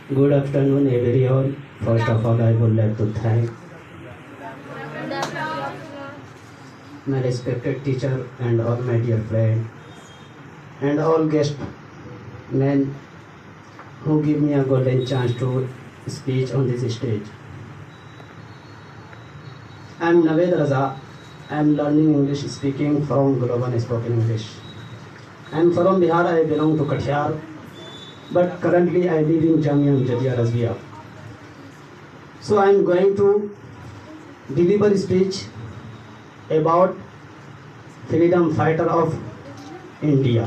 Good afternoon, everyone. First of all, I would like to thank my respected teacher and all my dear friend and all guest men who give me a golden chance to speak on this stage. I am Naved Raza. I am learning English speaking from Global Spoken English. I am from Bihar. I belong to Kathiar, but currently I live in Jamia Jamia Razvia. So I am going to deliver speech about freedom fighter of India.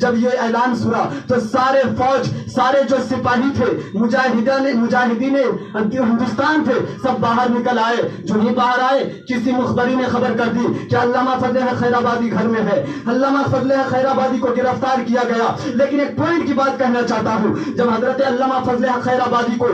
جب یہ اعلان سنا تو سارے فوج، سارے جو سپاہی تھے، مجاہدین ہندوستان تھے، سب باہر نکل آئے۔ جو ہی باہر آئے، کسی مخبری نے خبر کر دی کہ علامہ فضل حق خیر آبادی گھر میں ہے، علامہ فضل حق خیر آبادی کو گرفتار کیا گیا۔ لیکن ایک پوائنٹ کی بات کہنا چاہتا ہوں، جب حضرت علامہ فضل حق خیر آبادی کو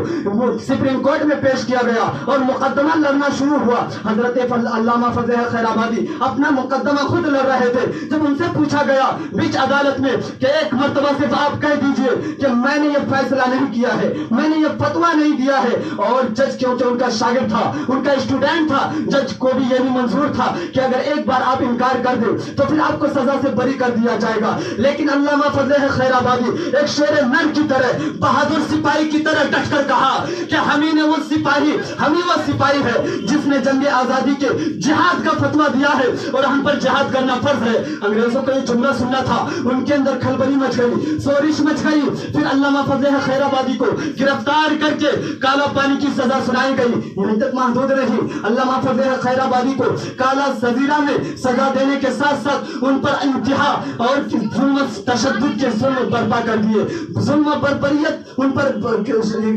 سپریم کورٹ میں پیش کیا گیا اور مقدمہ لڑنا شروع ہوا، حضرت علامہ فضل حق خیر آبادی اپنا مقدمہ خود لڑ رہے تھے۔ جب ان سے پوچھا گیا بیچ عدالت میں کہ ایک مرتبہ صرف آپ کہہ دیجئے کہ میں نے یہ فیصلہ نہیں کیا ہے، میں نے یہ فتویٰ نہیں دیا ہے، اور جج کیونکہ ان کا شاگرد تھا، ان کا اسٹوڈنٹ تھا، جج کو بھی یہی منظور تھا کہ اگر ایک بار آپ انکار کر دیں تو پھر آپ کو سزا سے بری کر دیا جائے گا۔ لیکن علامہ فضل حق خیر آبادی ایک شیر نر کی طرح، بہادر سپاہی کی طرح ڈٹ کر کہا کہ ہم ہی وہ سپاہی ہے جس نے جنگ آزادی کے جہاد کا فتویٰ دیا ہے اور ہم پر جہاد کرنا فرض ہے۔ انگریزوں کو یہ جملہ سننا تھا، ان کے اندر کھلبلی مچ گئی، سورش مچ گئی۔ پھر علامہ فضل حق خیر آبادی کو گرفتار کر کے کالا پانی کی سزا سنائی گئی۔ یہاں تک محدود نہیں، علامہ فضل حق خیر آبادی کو کالا جزیرہ میں سزا دینے کے ساتھ ساتھ ان پر انتہا اور ظلم تشدد کے ظلم برپا کر دیے، ظلم و بربریت ان پر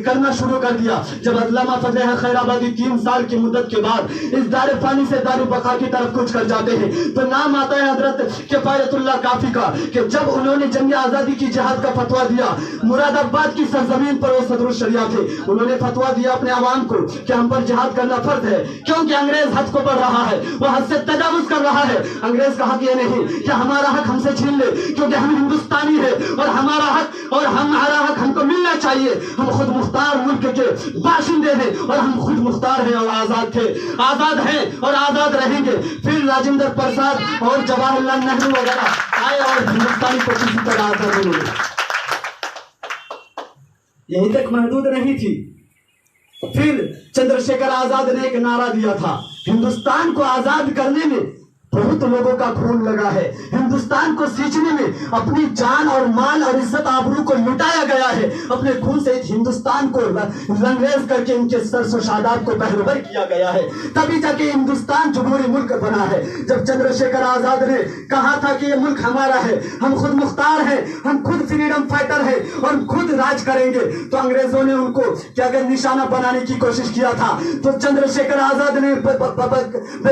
کرنا شروع کر دیا۔ جب علامہ فضل حق خیر آبادی 3 سال کی مدت کے بعد اس دار فانی سے دار بقا کی طرف کچھ کر جاتے ہیں تو نام آتا ہے حضرت کفایت اللہ کافی کا، کہ جب انہوں نے جنگ آزادی کی جہاد کا فتویٰ دیا، مراد آباد کی سرزمین پر وہ صدر الشریعہ تھے، انہوں نے فتویٰ دیا اپنے عوام کو کہ ہم پر جہاد کرنا فرض ہے، کیونکہ انگریز حد کو بڑھ رہا ہے، وہ حد سے تجاوز کر رہا ہے۔ انگریز کا حق یہ نہیں کہ ہمارا حق ہم سے چھین لے، کیونکہ ہم ہندوستانی ہیں اور ہمارا حق ہم کو ملنا چاہیے۔ ہم خود مختار ملک کے باشندے ہیں اور ہم خود مختار ہیں اور آزاد تھے، آزاد ہیں اور آزاد رہیں گے۔ پھر راجندر پرساد اور جواہر لال نہرو وغیرہ آئے اور ہندوستانی کو کسی طرح آزاد ملے۔ یہیں تک محدود نہیں تھی، پھر چندر شیکھر آزاد نے ایک نعرہ دیا تھا، ہندوستان کو آزاد کرنے میں بہت لوگوں کا خون لگا ہے، ہندوستان کو سینچنے میں اپنی جان اور مال اور عزت آبرو کو لٹایا گیا ہے، اپنے خون سے ہندوستان کو رنگریز کر کے ان کے سر و شاداب کو بہربر کیا گیا ہے، تبھی جا کے ہندوستان جمہوری ملک بنا ہے۔ جب چندر شیکھر آزاد نے کہا تھا کہ یہ ملک ہمارا ہے، ہم خود مختار ہیں، ہم خود فریڈم فائٹر ہیں اور خود راج کریں گے، تو انگریزوں نے ان کو کیا کہ نشانہ بنانے کی کوشش کیا تھا۔ تو چندر شیکھر آزاد نے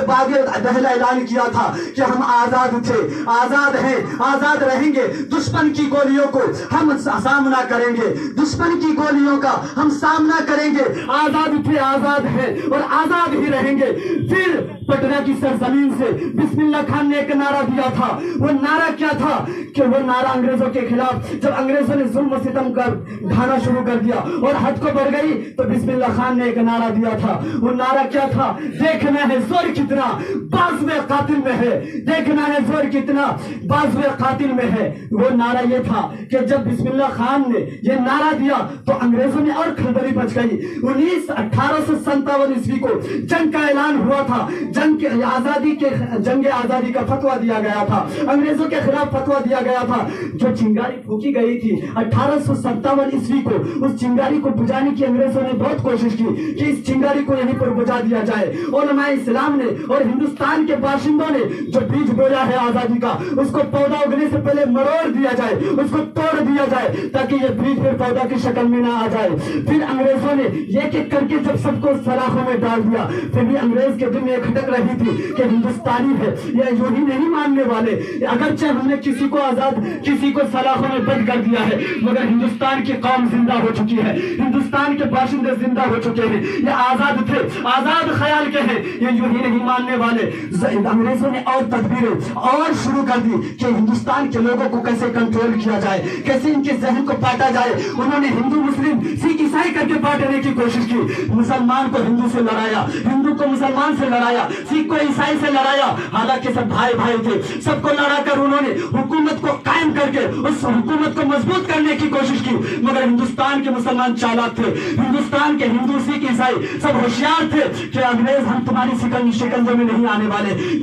باغ دہلا اعلان کیا تھا کہ ہم آزاد تھے، آزاد ہیں، آزاد رہیں گے، دشمن کی گولیوں کو ہم سامنا کریں گے، دشمن کی گولیوں کا ہم سامنا کریں گے، آزاد تھے، آزاد ہیں اور آزاد ہی رہیں گے۔ پھر پٹنہ کی سرزمین سے بسم اللہ خان نے ایک نعرہ دیا تھا، وہ نعرہ کیا تھا کہ وہ نعرہ انگریزوں کے خلاف، جب انگریزوں نے ظلم و ستم کر ڈھانا شروع کر دیا اور حد کو بڑھ گئی تو بسم اللہ خان نے ایک نعرہ دیا تھا، وہ نعرہ کیا تھا؟ دیکھنا ہے زور کتنا بازوئے قاتل میں ہے، دیکھنا ہے زور کتنا بازوئے قاتل میں ہے۔ وہ نعرہ یہ تھا کہ جب بسم اللہ خان نے یہ نعرہ دیا تو انگریزوں نے اور کھلبلی مچ گئی۔ 1857 عیسوی کو جنگ کا اعلان ہوا تھا، جنگ آزادی کا فتویٰ دیا گیا تھا، انگریزوں کے خلاف فتویٰ دیا گیا تھا۔ جو چنگاری پھونکی گئی تھی 1857 عیسوی کو، اس چنگاری کو بجھانے کی انگریزوں نے بہت کوشش کی کہ اس چنگاری کو یہیں پر بجھا دیا جائے۔ علماء اسلام نے اور ہندوستان کے باشندوں نے جو بیج بویا ہے آزادی کا، اس کو پودا اگنے سے پہلے مروڑ دیا جائے، اس کو توڑ دیا جائے تاکہ یہ بیج پھر پودا کی شکل میں نہ آ جائے۔ پھر انگریزوں نے ایک ایک کر کے جب سب کو سلاخوں میں ڈال دیا، پھر بھی انگریز کے دل میں کھٹک رہی تھی کہ ہندوستانی ہے، یہ یوں ہی نہیں ماننے والے، اگرچہ ہم نے کسی کو آزاد، کسی کو سلاخوں میں بند کر دیا ہے، مگر ہندوستان کی قوم زندہ ہو چکی ہے، ہندوستان کے باشندے زندہ ہو چکے ہیں، یہ آزاد تھے، آزاد خیال کے ہیں، یہ یوں ہی نہیں ماننے والے۔ انگریزوں نے اور تدبیریں اور شروع کر دی کہ ہندوستان کے لوگوں کو کیسے کنٹرول کیا جائے، کیسے ان کے ذہن کو پاٹا جائے۔ انہوں نے ہندو مسلم سکھ عیسائی کر کے بانٹنے کی کوشش کی، مسلمان کو ہندو سے لڑایا، ہندو کو مسلمان سے لڑایا، سکھ کو عیسائی سے لڑایا، حالانکہ سب بھائی بھائی تھے، سب کو لڑا کر انہوں نے حکومت کو قائم کر کے اس حکومت کو مضبوط کرنے کی کوشش کی۔ مگر ہندوستان کے مسلمان چالاک تھے، ہندوستان کے ہندو سکھ عیسائی سب ہوشیار تھے کہ انگریز ہم تمہاری شکنجے میں نہیں آنے والے،